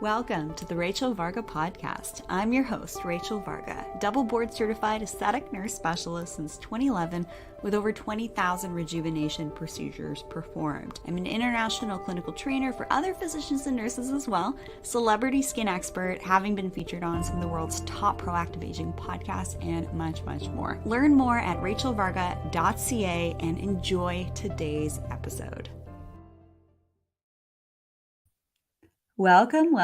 Welcome to the Rachel Varga podcast. I'm your host, Rachel Varga, double board certified aesthetic nurse specialist since 2011 with over 20,000 rejuvenation procedures performed. I'm an international clinical trainer for other physicians and nurses as well, celebrity skin expert, having been featured on some of the world's top proactive aging podcasts, and much, much more. Learn more at rachelvarga.ca and enjoy today's episode. Welcome,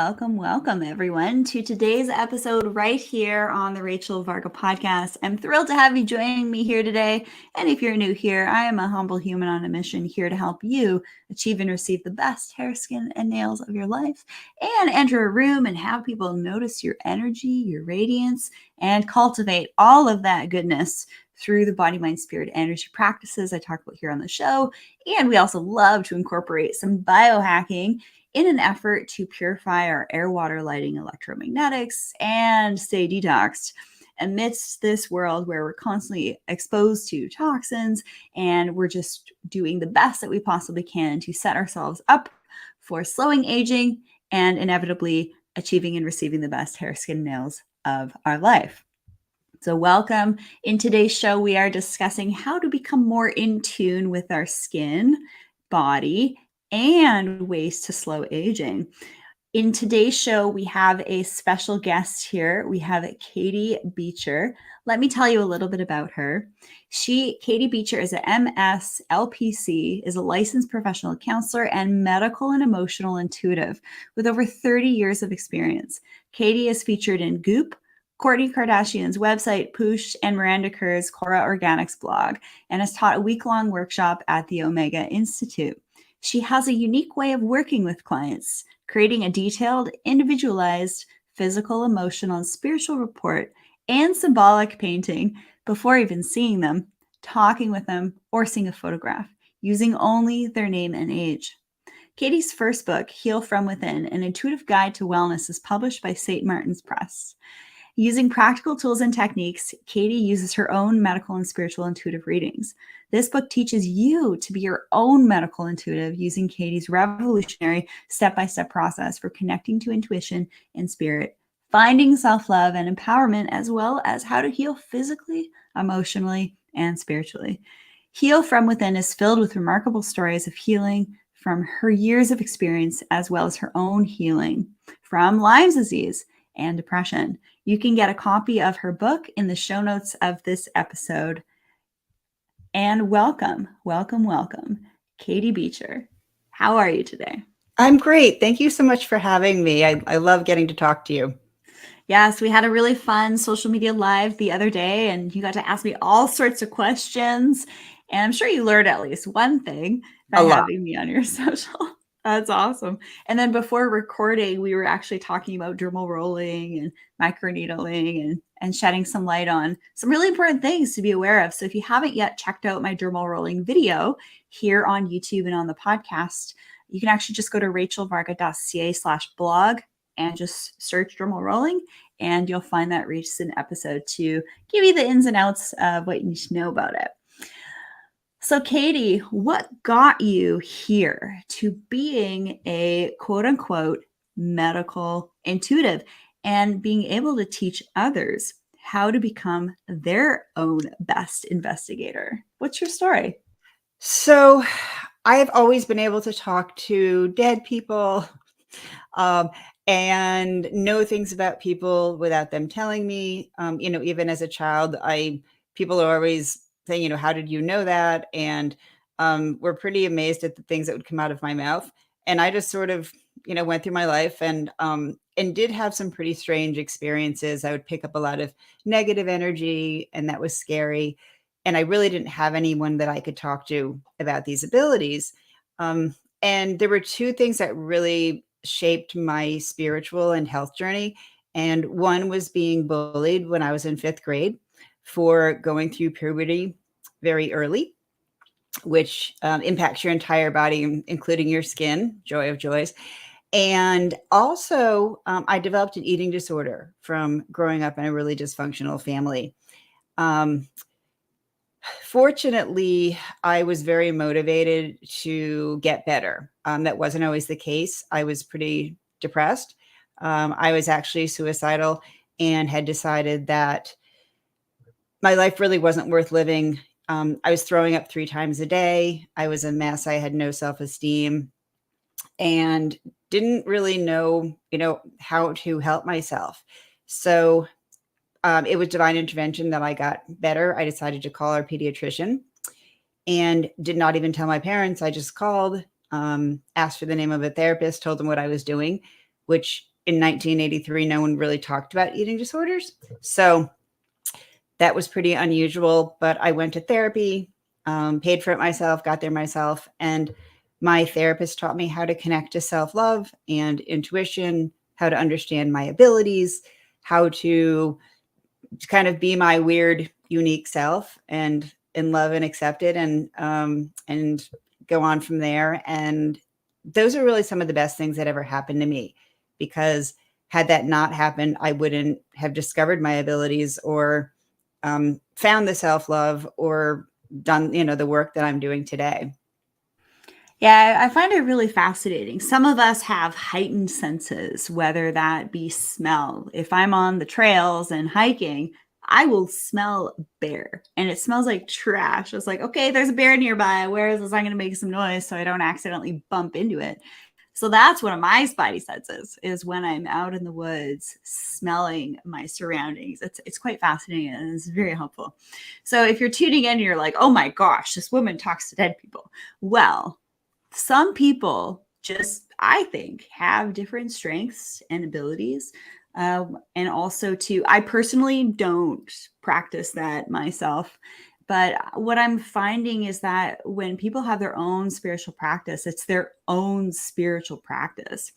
everyone, to today's episode right here on the Rachel Varga podcast. I'm thrilled to have you joining me here today. And if you're new here, I am a humble human on a mission here to help you achieve and receive the best hair, skin, and nails of your life, and enter a room and have people notice your energy, your radiance, and cultivate all of that goodness through the body, mind, spirit, energy practices I talk about here on the show. And we also love to incorporate some biohacking in an effort to purify our air, water, lighting, electromagnetics, and stay detoxed amidst this world where we're constantly exposed to toxins, and we're just doing the best that we possibly can to set ourselves up for slowing aging and inevitably achieving and receiving the best hair, skin, nails of our life. So welcome. In today's show, we are discussing how to become more in tune with our skin, body, and ways to slow aging. In today's show, we have a special guest here. We have Katie Beecher. Let me tell you a little bit about her. Katie Beecher is a MS LPC, is a licensed professional counselor and medical and emotional intuitive with over 30 years of experience. Katie is featured in Goop, Kourtney Kardashian's website, Poosh, and Miranda Kerr's Cora Organics blog, and has taught a week-long workshop at the Omega Institute. She has a unique way of working with clients, creating a detailed, individualized physical, emotional, and spiritual report and symbolic painting before even seeing them, talking with them, or seeing a photograph, using only their name and age. Katie's first book, Heal From Within, An Intuitive Guide to Wellness, is published by St. Martin's Press. Using practical tools and techniques, Katie uses her own medical and spiritual intuitive readings. This book teaches you to be your own medical intuitive using Katie's revolutionary step-by-step process for connecting to intuition and spirit, finding self-love and empowerment, as well as how to heal physically, emotionally, and spiritually. Heal From Within is filled with remarkable stories of healing from her years of experience, as well as her own healing from Lyme disease and depression. You can get a copy of her book in the show notes of this episode. And welcome, Katie Beecher. How are you today? I'm great. Thank you so much for having me. I love getting to talk to you. Yes, we had a really fun social media live the other day, and you got to ask me all sorts of questions. And I'm sure you learned at least one thing by having me on your social. That's awesome. And then before recording, we were actually talking about dermal rolling and microneedling and shedding some light on some really important things to be aware of. So if you haven't yet checked out my dermal rolling video here on YouTube and on the podcast, you can actually just go to rachelvarga.ca/blog and just search dermal rolling, and you'll find that recent episode to give you the ins and outs of what you need to know about it. So Katie, what got you here to being a quote unquote medical intuitive and being able to teach others how to become their own best investigator? What's your story? So I have always been able to talk to dead people and know things about people without them telling me. Even as a child, people are always saying, how did you know that? And we're pretty amazed at the things that would come out of my mouth. And I just sort of, went through my life and did have some pretty strange experiences. I would pick up a lot of negative energy, and that was scary. And I really didn't have anyone that I could talk to about these abilities. And there were two things that really shaped my spiritual and health journey. And one was being bullied when I was in 5th grade for going through puberty very early, which impacts your entire body, including your skin, joy of joys. And also, I developed an eating disorder from growing up in a really dysfunctional family. Fortunately, I was very motivated to get better. That wasn't always the case. I was pretty depressed. I was actually suicidal and had decided that my life really wasn't worth living. I was throwing up 3 times a day. I was a mess. I had no self-esteem and didn't really know, how to help myself. So it was divine intervention that I got better. I decided to call our pediatrician and did not even tell my parents. I just called, asked for the name of a therapist, told them what I was doing, which in 1983, no one really talked about eating disorders. So that was pretty unusual, but I went to therapy, paid for it myself, got there myself. And my therapist taught me how to connect to self-love and intuition, how to understand my abilities, how to kind of be my weird, unique self and love and accept it and go on from there. And those are really some of the best things that ever happened to me, because had that not happened, I wouldn't have discovered my abilities or found the self-love or done, the work that I'm doing today. Yeah, I find it really fascinating. Some of us have heightened senses, whether that be smell. If I'm on the trails and hiking, I will smell bear and it smells like trash. It's like, okay, there's a bear nearby. Where is this? I'm going to make some noise so I don't accidentally bump into it. So that's one of my spidey senses, is when I'm out in the woods smelling my surroundings. It's quite fascinating and it's very helpful. So if you're tuning in and you're like, oh my gosh, this woman talks to dead people. Well, some people just, I think, have different strengths and abilities. And also, too, I personally don't practice that myself. But what I'm finding is that when people have their own spiritual practice, it's their own spiritual practice.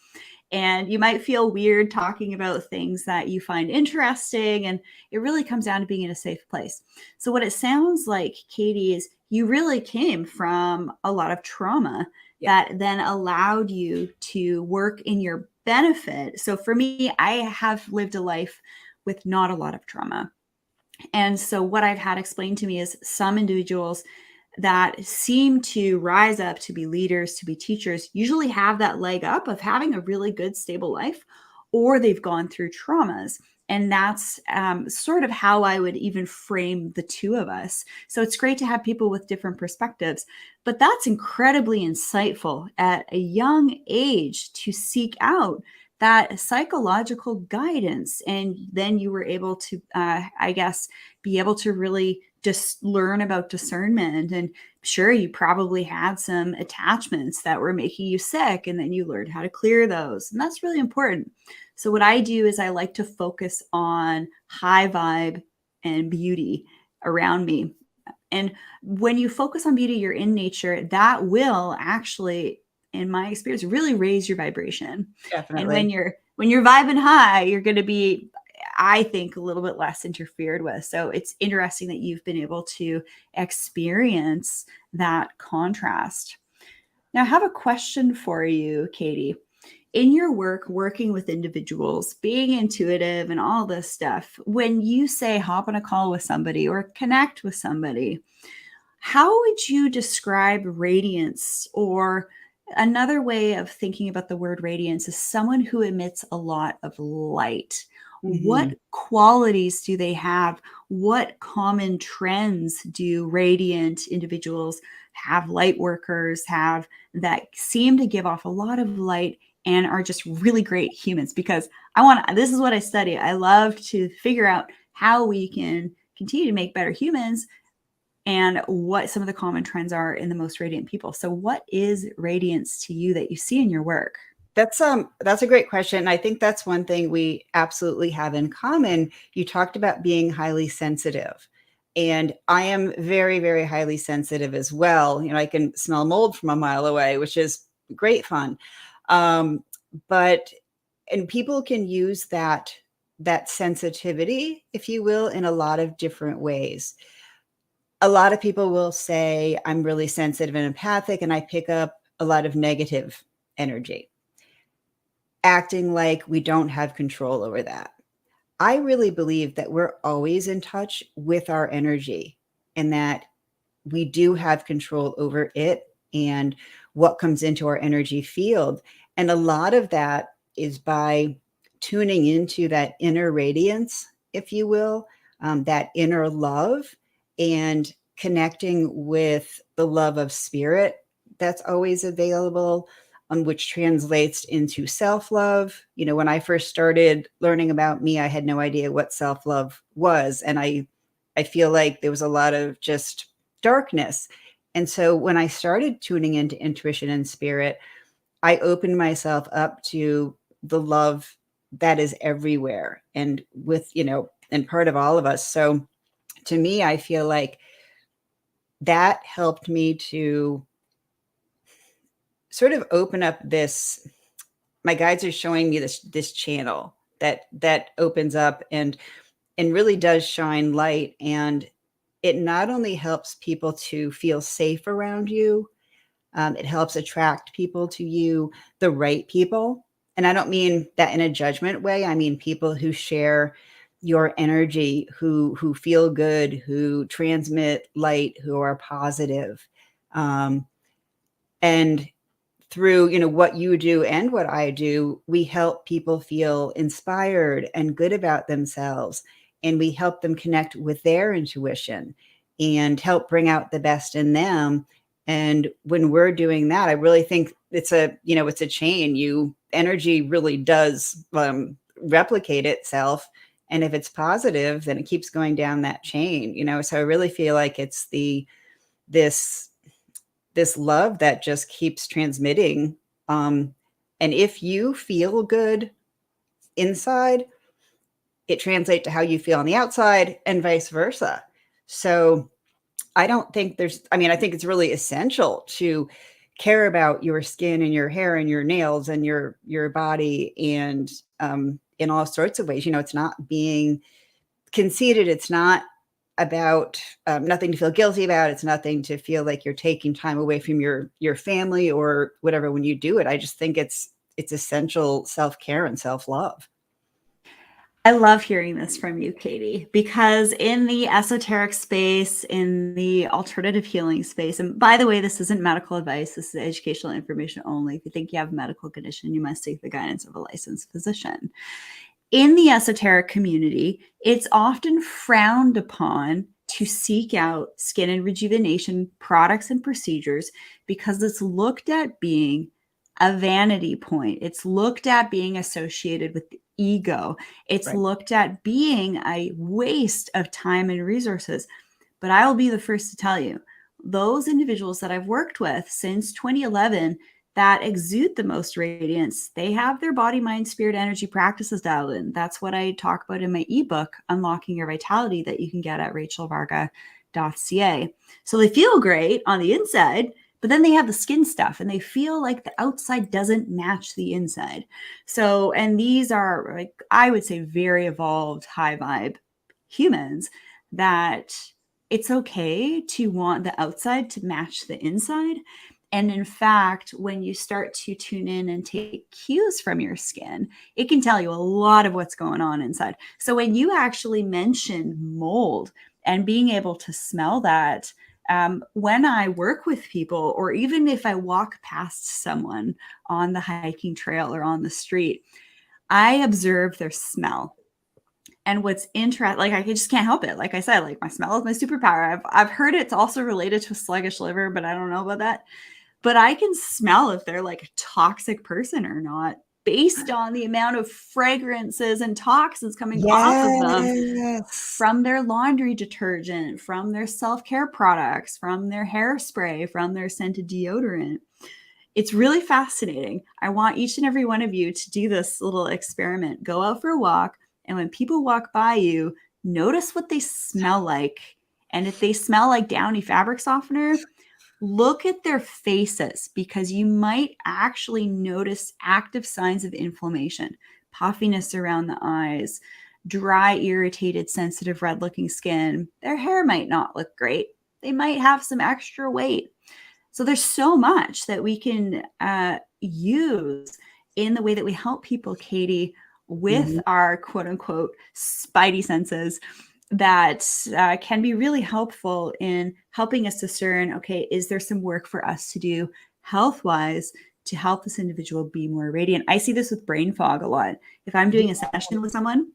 And you might feel weird talking about things that you find interesting. And it really comes down to being in a safe place. So, what it sounds like, Katie, is you really came from a lot of trauma that then allowed you to work in your benefit. So, for me, I have lived a life with not a lot of trauma. And so, what I've had explained to me is some individuals that seem to rise up to be leaders, to be teachers, usually have that leg up of having a really good, stable life, or they've gone through traumas. And that's sort of how I would even frame the two of us. So it's great to have people with different perspectives, but that's incredibly insightful at a young age to seek out that psychological guidance. And then you were able to, I guess, be able to really just learn about discernment. And sure, you probably had some attachments that were making you sick, and then you learned how to clear those. And that's really important. So what I do is I like to focus on high vibe and beauty around me. And when you focus on beauty, you're in nature, that will actually, in my experience, really raise your vibration. Definitely. And when you're vibing high, you're going to be, I think, a little bit less interfered with. So it's interesting that you've been able to experience that contrast. Now, I have a question for you, Katie. In your work, working with individuals, being intuitive and all this stuff, when you say hop on a call with somebody or connect with somebody, how would you describe radiance? Or another way of thinking about the word radiance is someone who emits a lot of light. What qualities do they have? What common trends do radiant individuals have, light workers have, that seem to give off a lot of light and are just really great humans? Because this is what I study. I love to figure out how we can continue to make better humans and what some of the common trends are in the most radiant people. So what is radiance to you that you see in your work? That's a great question. I think that's one thing we absolutely have in common. You talked about being highly sensitive, and I am very, very highly sensitive as well. I can smell mold from a mile away, which is great fun. But people can use that sensitivity, if you will, in a lot of different ways. A lot of people will say, I'm really sensitive and empathic, and I pick up a lot of negative energy, acting like we don't have control over that. I really believe that we're always in touch with our energy and that we do have control over it and what comes into our energy field. And a lot of that is by tuning into that inner radiance, if you will, that inner love, and connecting with the love of spirit that's always available, which translates into self-love. When I first started learning about me, I had no idea what self-love was. And I feel like there was a lot of just darkness. And so when I started tuning into intuition and spirit, I opened myself up to the love that is everywhere and and part of all of us. So to me, I feel like that helped me to sort of open up this. My guides are showing me this channel that opens up and really does shine light. And it not only helps people to feel safe around you, it helps attract people to you, the right people. And I don't mean that in a judgment way. I mean people who share your energy, who feel good, who transmit light, who are positive. And through what you do and what I do, we help people feel inspired and good about themselves, and we help them connect with their intuition and help bring out the best in them. And when we're doing that, I really think it's a chain. Energy really does replicate itself, and if it's positive, then it keeps going down that chain. So I really feel like it's this love that just keeps transmitting. And if you feel good inside, it translates to how you feel on the outside, and vice versa. So I don't think I think it's really essential to care about your skin and your hair and your nails and your body, and in all sorts of ways. It's not being conceited. It's not about nothing to feel guilty about. It's nothing to feel like you're taking time away from your family or whatever when you do it. I just think it's essential self-care and self-love. I love hearing this from you, Katie, because in the esoteric space, in the alternative healing space, and by the way, this isn't medical advice, this is educational information only. If you think you have a medical condition, you must seek the guidance of a licensed physician. In the esoteric community, it's often frowned upon to seek out skin and rejuvenation products and procedures because it's looked at being a vanity point. It's looked at being associated with the ego. It's Right. looked at being a waste of time and resources. But I will be the first to tell you, those individuals that I've worked with since 2011 that exude the most radiance, they have their body, mind, spirit, energy practices dialed in. That's what I talk about in my ebook, Unlocking Your Vitality, that you can get at rachelvarga.ca. So they feel great on the inside, but then they have the skin stuff and they feel like the outside doesn't match the inside. So, and these are, like, I would say, very evolved, high vibe humans that it's okay to want the outside to match the inside. And in fact, when you start to tune in and take cues from your skin, it can tell you a lot of what's going on inside. So when you actually mention mold and being able to smell that, when I work with people, or even if I walk past someone on the hiking trail or on the street, I observe their smell. And what's interesting, like, I just can't help it. Like I said, like, my smell is my superpower. I've heard it's also related to a sluggish liver, but I don't know about that. But I can smell if they're like a toxic person or not based on the amount of fragrances and toxins coming off of them Yes. from their laundry detergent, from their self-care products, from their hairspray, from their scented deodorant. It's really fascinating. I want each and every one of you to do this little experiment. Go out for a walk, and when people walk by you, notice what they smell like. And if they smell like Downy fabric softener, look at their faces, because you might actually notice active signs of inflammation, puffiness around the eyes, dry, irritated, sensitive, red looking skin. Their hair might not look great. They might have some extra weight. So there's so much that we can use in the way that we help people, Katie, with our quote unquote spidey senses that can be really helpful in helping us discern, okay, is there some work for us to do health-wise to help this individual be more radiant. I see this with brain fog a lot. If I'm doing a session with someone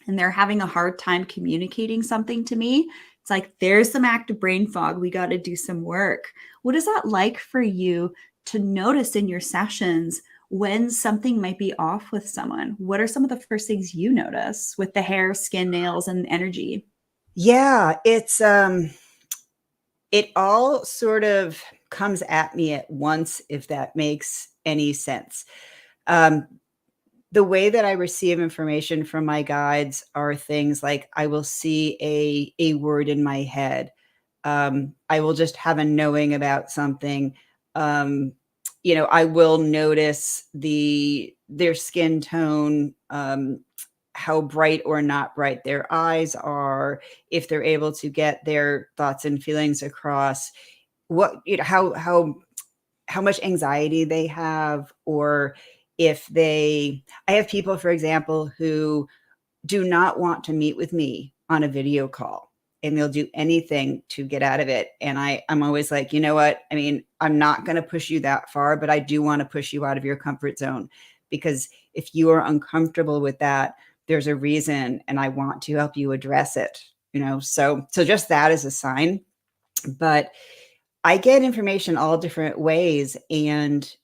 and they're having a hard time communicating something to me, it's like, there's some active brain fog. We got to do some work. What is that like for you to notice in your sessions when something might be off with someone? What are some of the first things you notice with the hair, skin, nails, and energy? Yeah, it all sort of comes at me at once, if that makes any sense. Um, the way that I receive information from my guides are things like I will see a word in my head. I will just have a knowing about something. Um, I will notice their skin tone, how bright or not bright their eyes are, if they're able to get their thoughts and feelings across, what how much anxiety they have, or if I have people, for example, who do not want to meet with me on a video call, and they'll do anything to get out of it. And I'm always like, you know what? I mean, I'm not going to push you that far, but I do want to push you out of your comfort zone, because if you are uncomfortable with that, there's a reason, and I want to help you address it, so just that is a sign. But I get information all different ways, and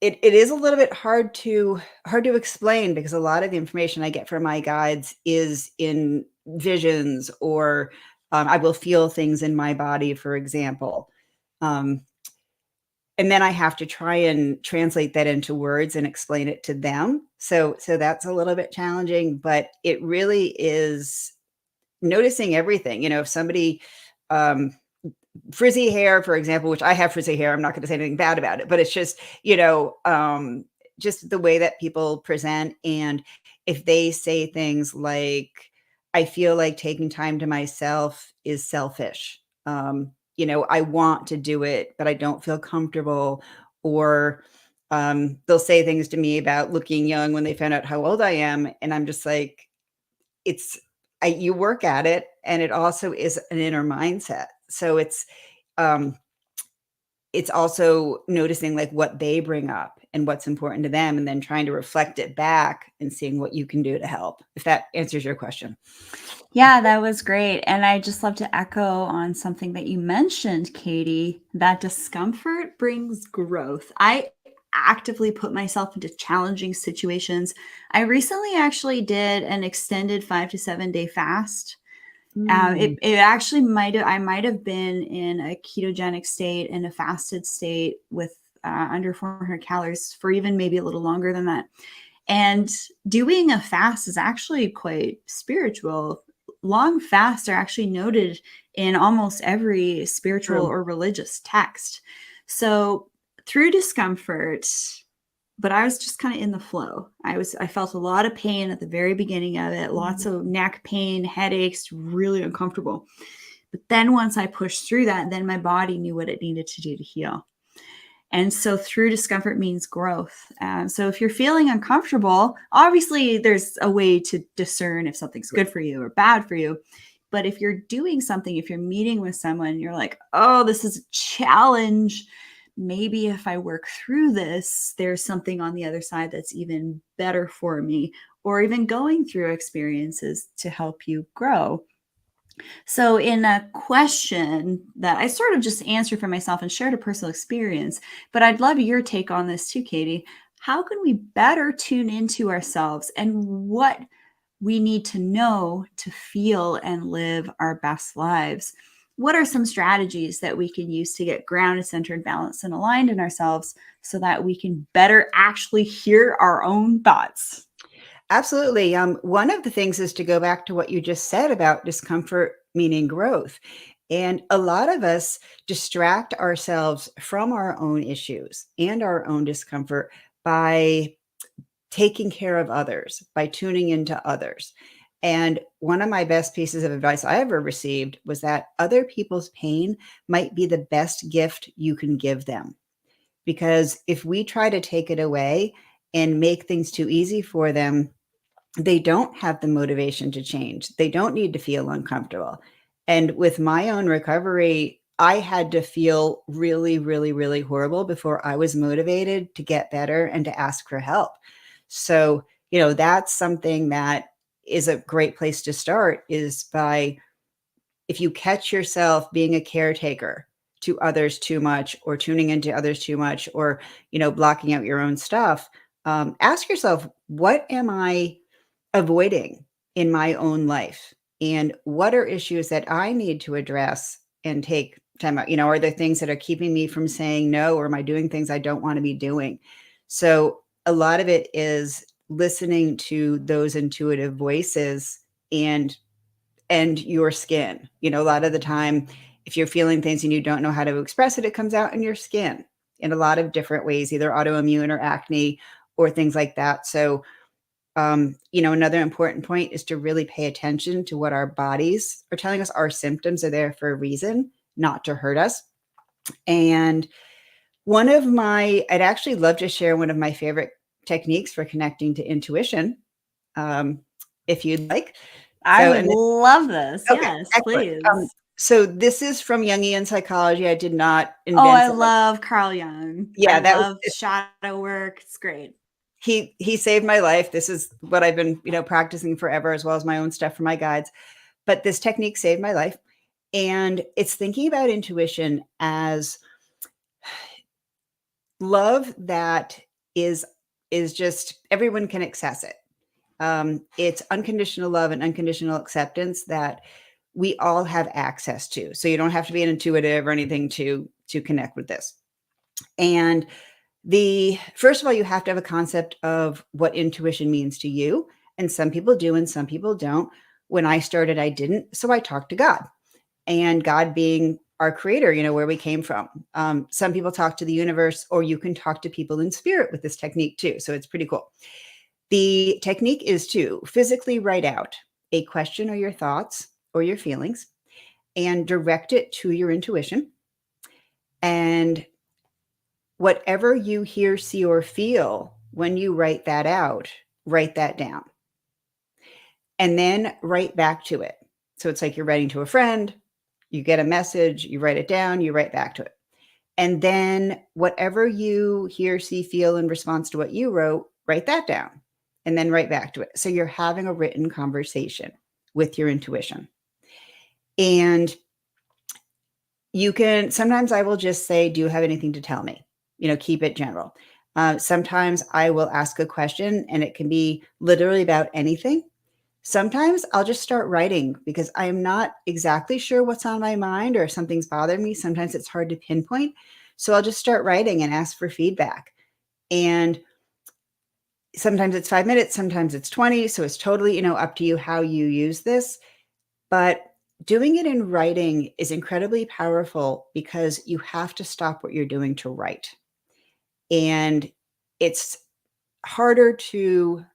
it is a little bit hard to explain, because a lot of the information I get from my guides is in visions, or I will feel things in my body, for example. Um, and then I have to try and translate that into words and explain it to them. So that's a little bit challenging, but it really is noticing everything. If somebody, um, frizzy hair, for example, which I have frizzy hair, I'm not going to say anything bad about it, but it's just, just the way that people present. And if they say things like, I feel like taking time to myself is selfish. I want to do it, but I don't feel comfortable. Or they'll say things to me about looking young when they found out how old I am. And I'm just like, you work at it, and it also is an inner mindset. So um, it's also noticing like what they bring up and what's important to them, and then trying to reflect it back and seeing what you can do to help, if that answers your question. Yeah, that was great. And I just love to echo on something that you mentioned, Katie, that discomfort brings growth. I actively put myself into challenging situations. I recently actually did an extended 5 to 7 day fast. It actually I might have been in a ketogenic state, in a fasted state with under 400 calories for even maybe a little longer than that. And doing a fast is actually quite spiritual. Long fasts are actually noted in almost every spiritual or religious text. So through discomfort, but I was just kind of in the flow. I felt a lot of pain at the very beginning of it, lots of neck pain, headaches, really uncomfortable. But then once I pushed through that, then my body knew what it needed to do to heal. And so through discomfort means growth. So if you're feeling uncomfortable, obviously there's a way to discern if something's good for you or bad for you. But if you're doing something, if you're meeting with someone, you're like, oh, this is a challenge. Maybe if I work through this, there's something on the other side that's even better for me, or even going through experiences to help you grow. So, in a question that I sort of just answered for myself and shared a personal experience, but I'd love your take on this too, Katie. How can we better tune into ourselves and what we need to know to feel and live our best lives? What are some strategies that we can use to get grounded, centered, balanced, and aligned in ourselves so that we can better actually hear our own thoughts? Absolutely. One of the things is to go back to what you just said about discomfort meaning growth. And a lot of us distract ourselves from our own issues and our own discomfort by taking care of others, by tuning into others. And one of my best pieces of advice I ever received was that other people's pain might be the best gift you can give them. Because if we try to take it away and make things too easy for them, they don't have the motivation to change. They don't need to feel uncomfortable. And with my own recovery, I had to feel really, really, really horrible before I was motivated to get better and to ask for help. So, that's something that is a great place to start, is by, if you catch yourself being a caretaker to others too much, or tuning into others too much, or, blocking out your own stuff, ask yourself, what am I avoiding in my own life? And what are issues that I need to address and take time out? Are there things that are keeping me from saying no, or am I doing things I don't want to be doing? So a lot of it is listening to those intuitive voices and your skin. A lot of the time, if you're feeling things and you don't know how to express it, it comes out in your skin in a lot of different ways, either autoimmune or acne or things like that. So another important point is to really pay attention to what our bodies are telling us. Our symptoms are there for a reason, not to hurt us. And I'd actually love to share one of my favorite techniques for connecting to intuition, if you'd like. I would love this. Okay, Yes, excellent. please. So this is from Jungian psychology. I did not Oh, invent I it. love Carl Jung. Yeah, I that was love shadow work. It's great. he saved my life. This is what I've been, practicing forever, as well as my own stuff for my guides. But this technique saved my life. And it's thinking about intuition as love that is just, everyone can access it. It's unconditional love and unconditional acceptance that we all have access to. So you don't have to be an intuitive or anything to connect with this. And first of all, you have to have a concept of what intuition means to you. And some people do and some people don't. When I started, I didn't. So I talked to God, and God being our creator, where we came from. Some people talk to the universe, or you can talk to people in spirit with this technique too. So it's pretty cool. The technique is to physically write out a question or your thoughts or your feelings and direct it to your intuition. And whatever you hear, see, or feel when you write that out, write that down. And then write back to it. So it's like you're writing to a friend, you get a message, you write it down, you write back to it. And then whatever you hear, see, feel in response to what you wrote, write that down and then write back to it. So you're having a written conversation with your intuition. And sometimes I will just say, do you have anything to tell me? Keep it general. Sometimes I will ask a question, and it can be literally about anything. Sometimes I'll just start writing because I'm not exactly sure what's on my mind, or if something's bothering me. Sometimes it's hard to pinpoint. So I'll just start writing and ask for feedback. And sometimes it's 5 minutes, sometimes it's 20. So it's totally, up to you how you use this. But doing it in writing is incredibly powerful because you have to stop what you're doing to write. And it's harder to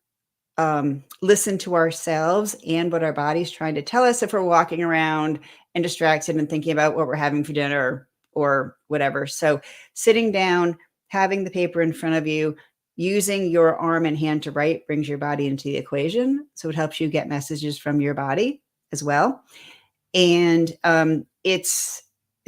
listen to ourselves and what our body's trying to tell us if we're walking around and distracted and thinking about what we're having for dinner or whatever. So sitting down, having the paper in front of you, using your arm and hand to write brings your body into the equation. So it helps you get messages from your body as well. And it's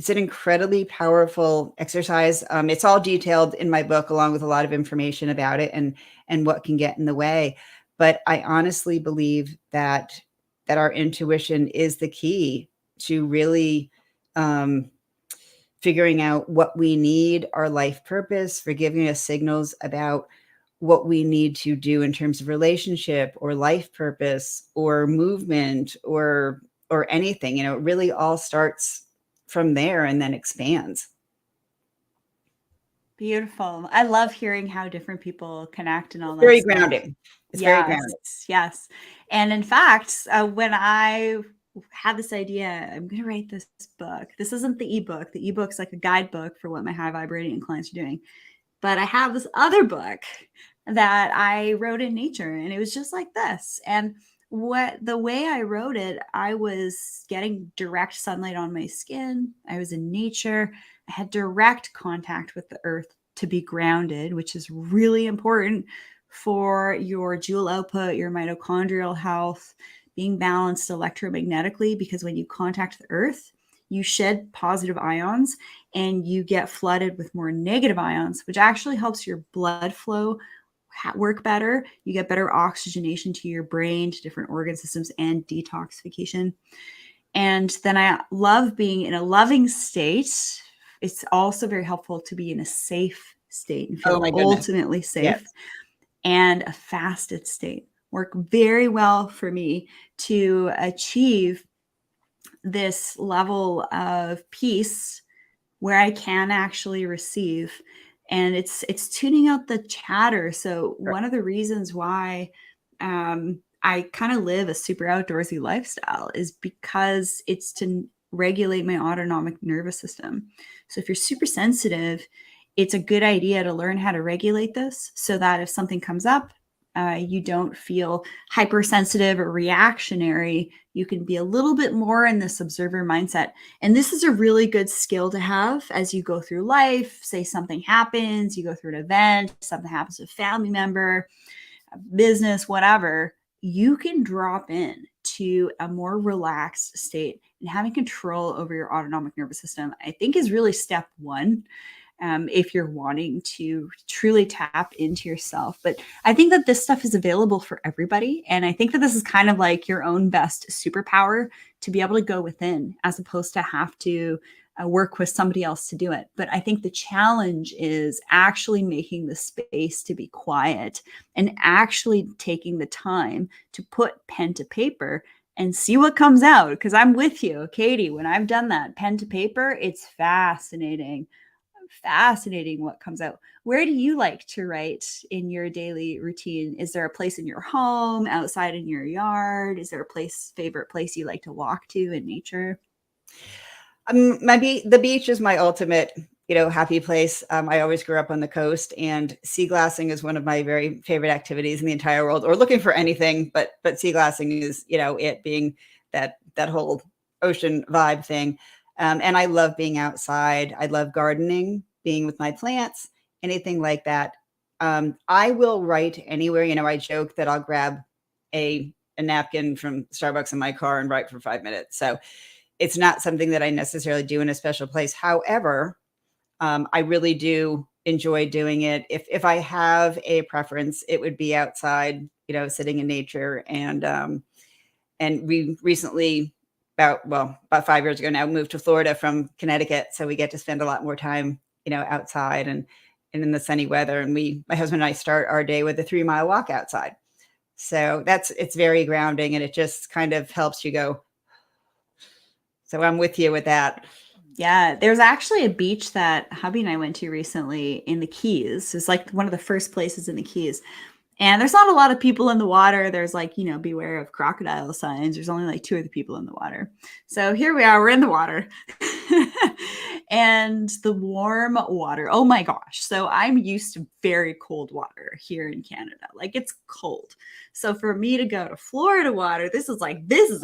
an incredibly powerful exercise. It's all detailed in my book, along with a lot of information about it and what can get in the way. But I honestly believe that our intuition is the key to really figuring out what we need, our life purpose, for giving us signals about what we need to do in terms of relationship or life purpose or movement or anything. It really all starts from there and then expands. Beautiful. I love hearing how different people connect and all that Very stuff. grounding. It's very Yes, grounding. yes. And in fact, when I had this idea, I'm going to write this book. This isn't the ebook. The ebook's like a guidebook for what my high vibrating clients are doing. But I have this other book that I wrote in nature, and it was just like this. And the way I wrote it, I was getting direct sunlight on my skin. I was in nature. I had direct contact with the earth to be grounded, which is really important for your joule output, your mitochondrial health, being balanced electromagnetically, because when you contact the earth, you shed positive ions and you get flooded with more negative ions, which actually helps your blood flow work better. You get better oxygenation to your brain, to different organ systems, and detoxification. And then I love being in a loving state. It's also very helpful to be in a safe state and Oh feel my goodness. ultimately Yes. safe, and a fasted state work very well for me to achieve this level of peace where I can actually receive. And it's tuning out the chatter. So Sure. one of the reasons why I kind of live a super outdoorsy lifestyle is because it's to regulate my autonomic nervous system. So if you're super sensitive, it's a good idea to learn how to regulate this so that if something comes up, you don't feel hypersensitive or reactionary. You can be a little bit more in this observer mindset. And this is a really good skill to have as you go through life. Say something happens, you go through an event, something happens to a family member, a business, whatever. You can drop in to a more relaxed state, and having control over your autonomic nervous system, I think, is really step one. If you're wanting to truly tap into yourself. But I think that this stuff is available for everybody. And I think that this is kind of like your own best superpower, to be able to go within as opposed to have to work with somebody else to do it. But I think the challenge is actually making the space to be quiet and actually taking the time to put pen to paper and see what comes out. Because I'm with you, Katie, when I've done that pen to paper, it's fascinating what comes out. Where do you like to write in your daily routine? Is there a place in your home, outside in your yard? Is there a favorite place you like to walk to in nature? The beach is my ultimate, happy place. I always grew up on the coast, and sea glassing is one of my very favorite activities in the entire world, or looking for anything, but sea glassing is, it being that whole ocean vibe thing. And I love being outside. I love gardening, being with my plants, anything like that. I will write anywhere. I joke that I'll grab a napkin from Starbucks in my car and write for 5 minutes. So it's not something that I necessarily do in a special place. However, I really do enjoy doing it. If I have a preference, it would be outside, sitting in nature. And we recently, about 5 years ago now, moved to Florida from Connecticut, so we get to spend a lot more time, outside and in the sunny weather. And my husband and I start our day with a 3-mile walk outside. So it's very grounding, and it just kind of helps you go. So I'm with you with that. Yeah, there's actually a beach that hubby and I went to recently in the Keys. It's like one of the first places in the Keys. And there's not a lot of people in the water. There's like, beware of crocodile signs. There's only like 2 other people in the water. So here we are, we're in the water. And the warm water. Oh my gosh. So I'm used to very cold water here in Canada. Like, it's cold. So for me to go to Florida water, this is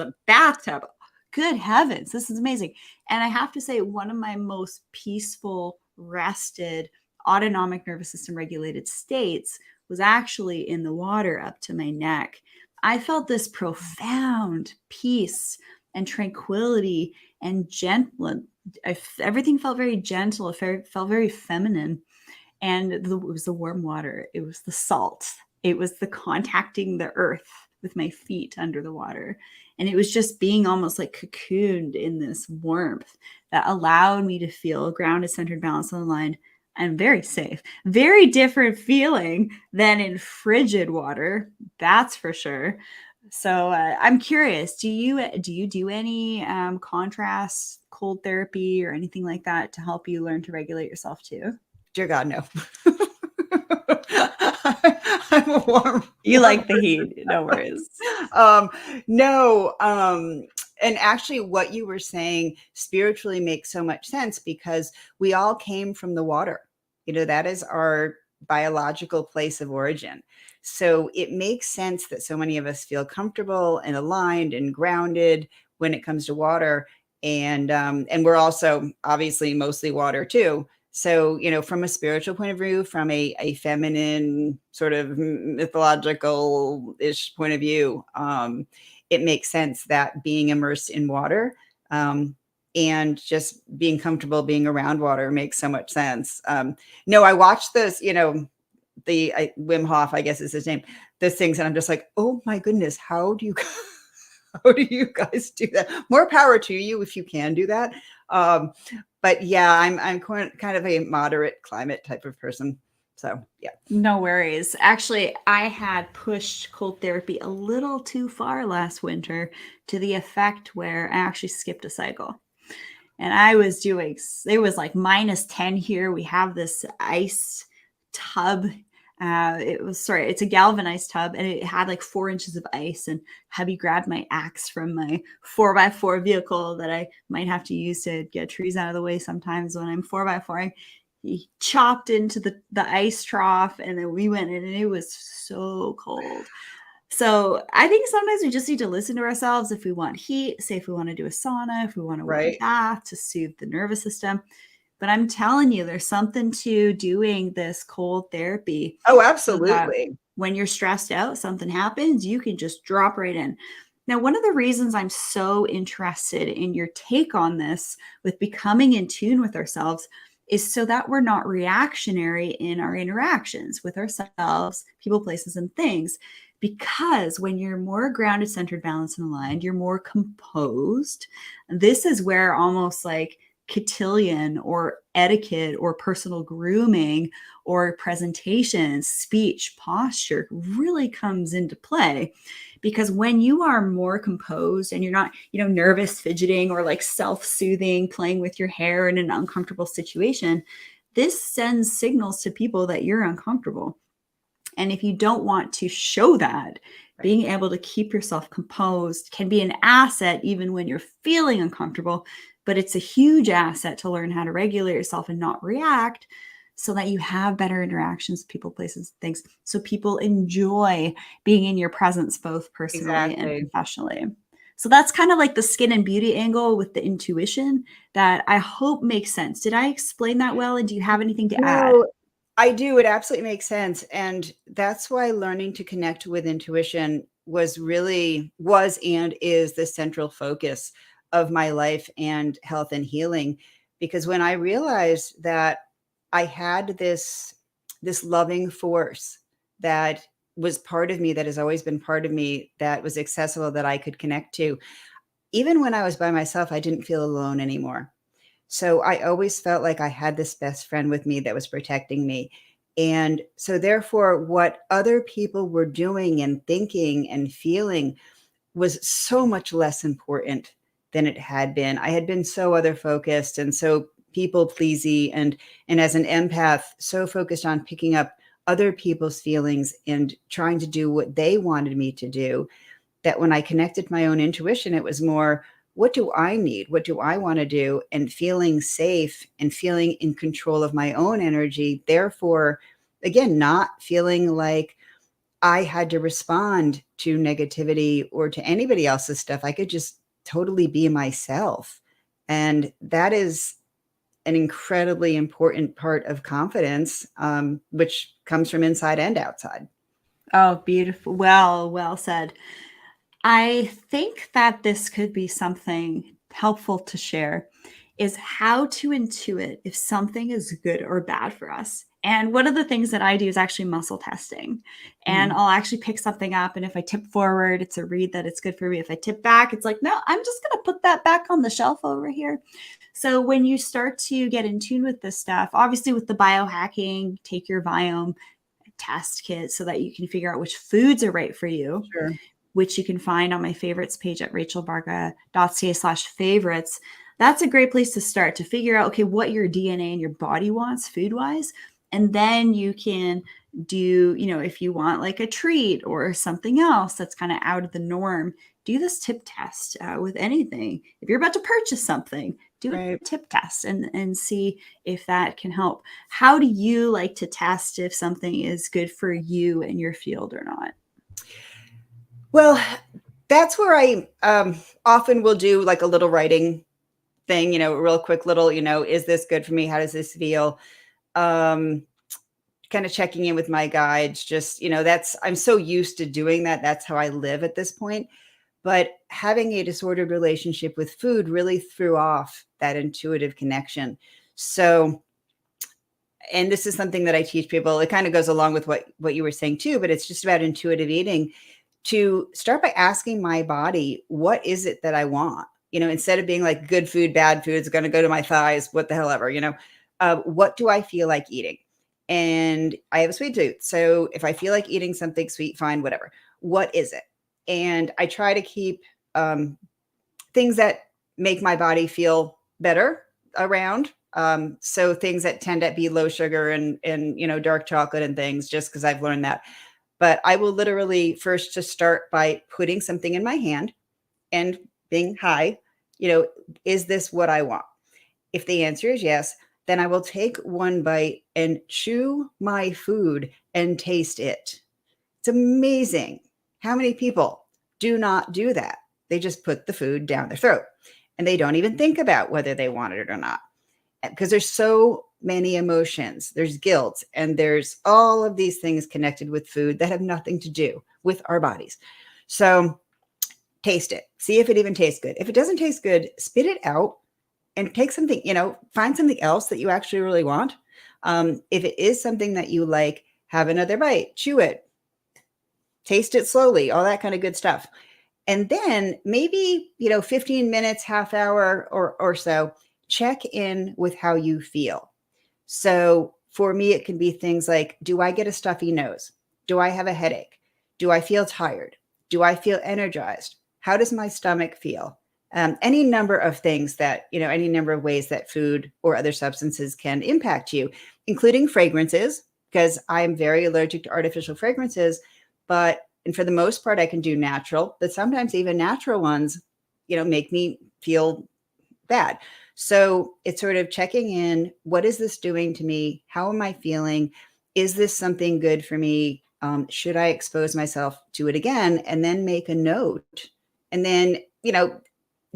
a bathtub. Good heavens, this is amazing. And I have to say, one of my most peaceful, rested, autonomic nervous system regulated states was actually in the water up to my neck. I felt this profound peace and tranquility and gentle. Everything felt very gentle. It felt very feminine. And it was the warm water. It was the salt. It was the contacting the earth with my feet under the water. And it was just being almost like cocooned in this warmth that allowed me to feel grounded, centered, balanced, and aligned, and very safe. Very different feeling than in frigid water, that's for sure. So I'm curious, do you do any contrast cold therapy or anything like that to help you learn to regulate yourself too? Dear God, no. I'm a warm. You like the heat, no worries. No. And actually, what you were saying spiritually makes so much sense, because we all came from the water. That is our biological place of origin. So it makes sense that so many of us feel comfortable and aligned and grounded when it comes to water. And we're also obviously mostly water too. So, from a spiritual point of view, from a feminine sort of mythological-ish point of view, it makes sense that being immersed in water and just being comfortable being around water makes so much sense. No, I watched this, Wim Hof, I guess is his name, those things. And I'm just like, oh my goodness, how do you, how do you guys do that? More power to you if you can do that. But yeah, I'm kind of a moderate climate type of person. So yeah. No worries. Actually, I had pushed cold therapy a little too far last winter to the effect where I actually skipped a cycle. And I was doing, it was like -10 here. We have this ice tub. It's a galvanized tub, and it had like 4 inches of ice. And hubby grabbed my axe from my 4x4 vehicle that I might have to use to get trees out of the way sometimes when I'm 4x4ing. He chopped into the ice trough, and then we went in, and it was so cold. So I think sometimes we just need to listen to ourselves. If we want heat, say if we want to do a sauna, if we want a warm bath to soothe the nervous system. But I'm telling you, there's something to doing this cold therapy. Oh, absolutely. So when you're stressed out, something happens, you can just drop right in. Now, one of the reasons I'm so interested in your take on this with becoming in tune with ourselves is so that we're not reactionary in our interactions with ourselves, people, places, and things. Because when you're more grounded, centered, balanced, and aligned, you're more composed. This is where almost like cotillion or etiquette or personal grooming or presentation, speech, posture really comes into play. Because when you are more composed and you're not, nervous, fidgeting, or like self-soothing, playing with your hair in an uncomfortable situation, this sends signals to people that you're uncomfortable. And if you don't want to show that, being able to keep yourself composed can be an asset even when you're feeling uncomfortable. But it's a huge asset to learn how to regulate yourself and not react, so that you have better interactions with people, places, things. So people enjoy being in your presence, both personally and professionally. So that's kind of like the skin and beauty angle with the intuition that I hope makes sense. Did I explain that well? And do you have anything to add? I do. It absolutely makes sense. And that's why learning to connect with intuition was and is the central focus of my life and health and healing. Because when I realized that I had this loving force that was part of me, that has always been part of me, that was accessible, that I could connect to, even when I was by myself, I didn't feel alone anymore. So I always felt like I had this best friend with me that was protecting me. And so therefore, what other people were doing and thinking and feeling was so much less important than it had been. I had been so other focused and so people pleasy, and as an empath, so focused on picking up other people's feelings and trying to do what they wanted me to do, that when I connected my own intuition, it was more, what do I need? What do I want to do? And feeling safe and feeling in control of my own energy. Therefore, again, not feeling like I had to respond to negativity or to anybody else's stuff. I could just totally be myself. And that is an incredibly important part of confidence, which comes from inside and outside. Oh, beautiful. Well said. I think that this could be something helpful to share, is how to intuit if something is good or bad for us. And one of the things that I do is actually muscle testing. And I'll actually pick something up. And if I tip forward, it's a read that it's good for me. If I tip back, it's like, no, I'm just going to put that back on the shelf over here. So when you start to get in tune with this stuff, obviously with the biohacking, take your Viome test kit so that you can figure out which foods are right for you. Sure. Which you can find on my favorites page at rachelvarga.ca/favorites. That's a great place to start to figure out, okay, what your DNA and your body wants food-wise. And then you can do, if you want like a treat or something else that's kind of out of the norm, do this tip test with anything. If you're about to purchase something, do a tip test and see if that can help. How do you like to test if something is good for you in your field or not? Well, that's where I often will do like a little writing thing, a real quick little, is this good for me? How does this feel? Kind of checking in with my guides, just, I'm so used to doing that. That's how I live at this point. But having a disordered relationship with food really threw off that intuitive connection. So, and this is something that I teach people. It kind of goes along with what you were saying too, but it's just about intuitive eating. To start by asking my body, what is it that I want? Instead of being like good food, bad food, it's going to go to my thighs, what the hell ever, what do I feel like eating? And I have a sweet tooth. So if I feel like eating something sweet, fine, whatever. What is it? And I try to keep things that make my body feel better around. So things that tend to be low sugar and dark chocolate and things, just because I've learned that. But I will literally first just start by putting something in my hand and being, hi, is this what I want? If the answer is yes, then I will take one bite and chew my food and taste it. It's amazing how many people do not do that. They just put the food down their throat and they don't even think about whether they want it or not, because there's so many emotions. There's guilt and there's all of these things connected with food that have nothing to do with our bodies. So taste it. See if it even tastes good. If it doesn't taste good, spit it out and take something, find something else that you actually really want. If it is something that you like, have another bite, chew it, taste it slowly, all that kind of good stuff. And then maybe, 15 minutes, half hour or so, check in with how you feel. So for me, it can be things like, do I get a stuffy nose? Do I have a headache? Do I feel tired? Do I feel energized? How does my stomach feel? Any number of things that, any number of ways that food or other substances can impact you, including fragrances, because I'm very allergic to artificial fragrances, and for the most part, I can do natural, but sometimes even natural ones, make me feel bad. So it's sort of checking in. What is this doing to me? How am I feeling? Is this something good for me? Should I expose myself to it again? And then make a note. And then,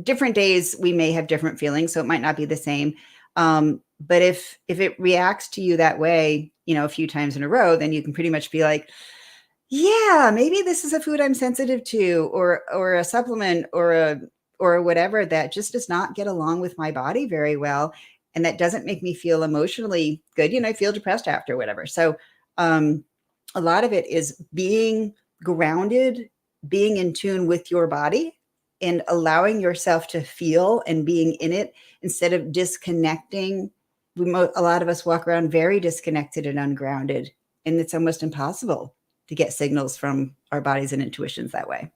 different days we may have different feelings, so it might not be the same. But if it reacts to you that way, a few times in a row, then you can pretty much be like, yeah, maybe this is a food I'm sensitive to, or a supplement, or whatever that just does not get along with my body very well, and that doesn't make me feel emotionally good. I feel depressed after, whatever. So a lot of it is being grounded, being in tune with your body, and allowing yourself to feel and being in it instead of disconnecting. A lot of us walk around very disconnected and ungrounded, and it's almost impossible to get signals from our bodies and intuitions that way.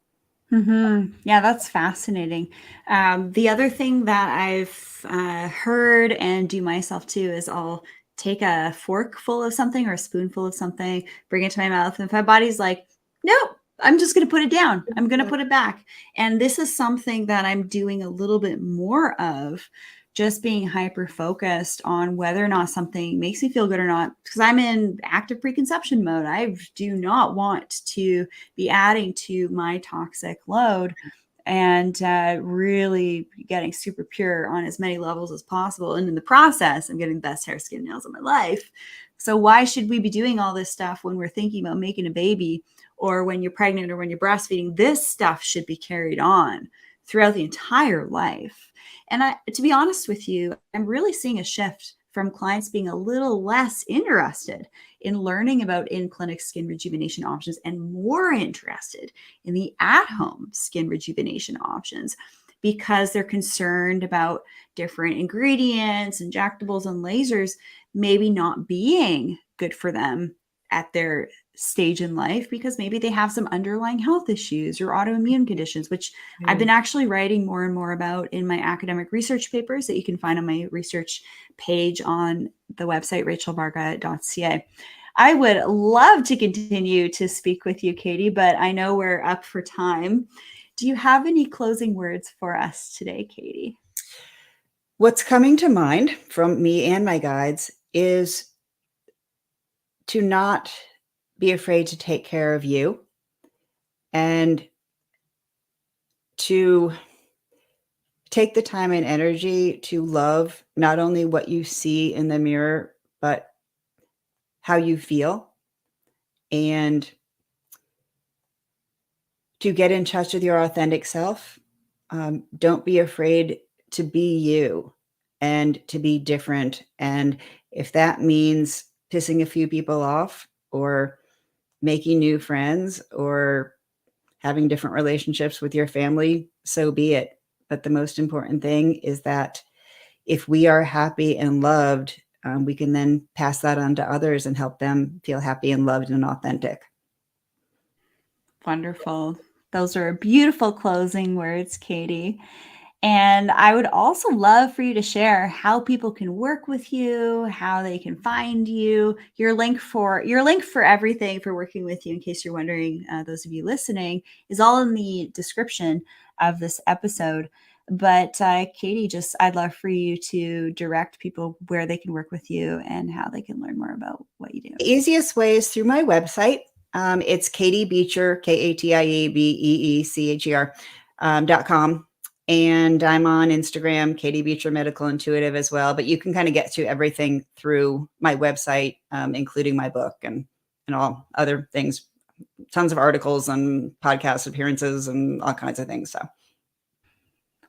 Mm-hmm. Yeah, that's fascinating. The other thing that I've heard and do myself too is I'll take a fork full of something or a spoonful of something, bring it to my mouth, and if my body's like, nope, I'm just going to put it down. I'm going to put it back. And this is something that I'm doing a little bit more of, just being hyper focused on whether or not something makes me feel good or not, because I'm in active preconception mode. I do not want to be adding to my toxic load, and really getting super pure on as many levels as possible. And in the process, I'm getting the best hair, skin, nails of my life. So why should we be doing all this stuff when we're thinking about making a baby, or when you're pregnant, or when you're breastfeeding? This stuff should be carried on throughout the entire life. And to be honest with you, I'm really seeing a shift from clients being a little less interested in learning about in-clinic skin rejuvenation options and more interested in the at-home skin rejuvenation options, because they're concerned about different ingredients, injectables, and lasers maybe not being good for them at their stage in life, because maybe they have some underlying health issues or autoimmune conditions, which I've been actually writing more and more about in my academic research papers that you can find on my research page on the website rachelvarga.ca. I would love to continue to speak with you, Katie, but I know we're up for time. Do you have any closing words for us today, Katie? What's coming to mind from me and my guides is to not be afraid to take care of you, and to take the time and energy to love not only what you see in the mirror, but how you feel, and to get in touch with your authentic self, Don't be afraid to be you and to be different. And if that means pissing a few people off or making new friends or having different relationships with your family, so be it. But the most important thing is that if we are happy and loved, we can then pass that on to others and help them feel happy and loved and authentic. Wonderful. Those are beautiful closing words, Katie. And I would also love for you to share how people can work with you, how they can find you, your link for everything for working with you, in case you're wondering, those of you listening, is all in the description of this episode. But Katie, I'd love for you to direct people where they can work with you and how they can learn more about what you do. The easiest way is through my website. It's Katie Beecher, KatieBeecher, .com. And I'm on Instagram, Katie Beecher Medical Intuitive as well. But you can kind of get to everything through my website, including my book and all other things, tons of articles and podcast appearances and all kinds of things. So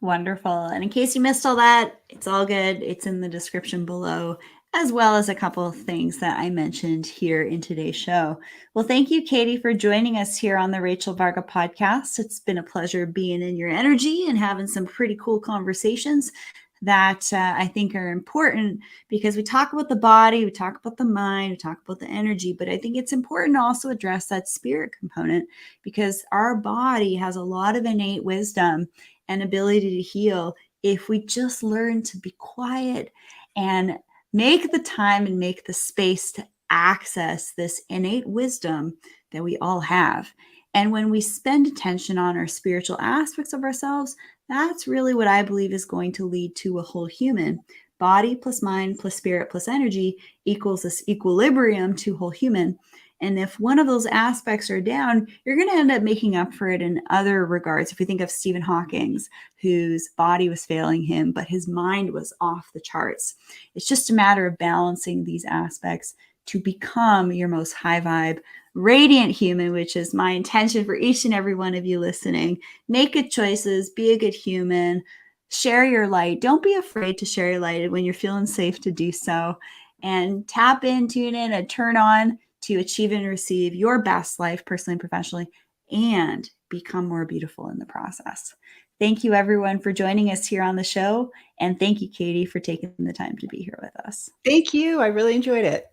wonderful. And in case you missed all that, it's all good. It's in the description below, as well as a couple of things that I mentioned here in today's show. Well, thank you, Katie, for joining us here on the Rachel Varga podcast. It's been a pleasure being in your energy and having some pretty cool conversations that I think are important, because we talk about the body, we talk about the mind, we talk about the energy, but I think it's important to also address that spirit component, because our body has a lot of innate wisdom and ability to heal if we just learn to be quiet and make the time and make the space to access this innate wisdom that we all have. And when we spend attention on our spiritual aspects of ourselves, that's really what I believe is going to lead to a whole human. Body plus mind plus spirit plus energy equals this equilibrium to whole human. And if one of those aspects are down, you're going to end up making up for it in other regards. If we think of Stephen Hawking's, whose body was failing him, but his mind was off the charts. It's just a matter of balancing these aspects to become your most high vibe, radiant human, which is my intention for each and every one of you listening. Make good choices, be a good human, share your light. Don't be afraid to share your light when you're feeling safe to do so. And tap in, tune in, and turn on to achieve and receive your best life, personally and professionally, and become more beautiful in the process. Thank you, everyone, for joining us here on the show. And thank you, Katie, for taking the time to be here with us. thank you. I really enjoyed it.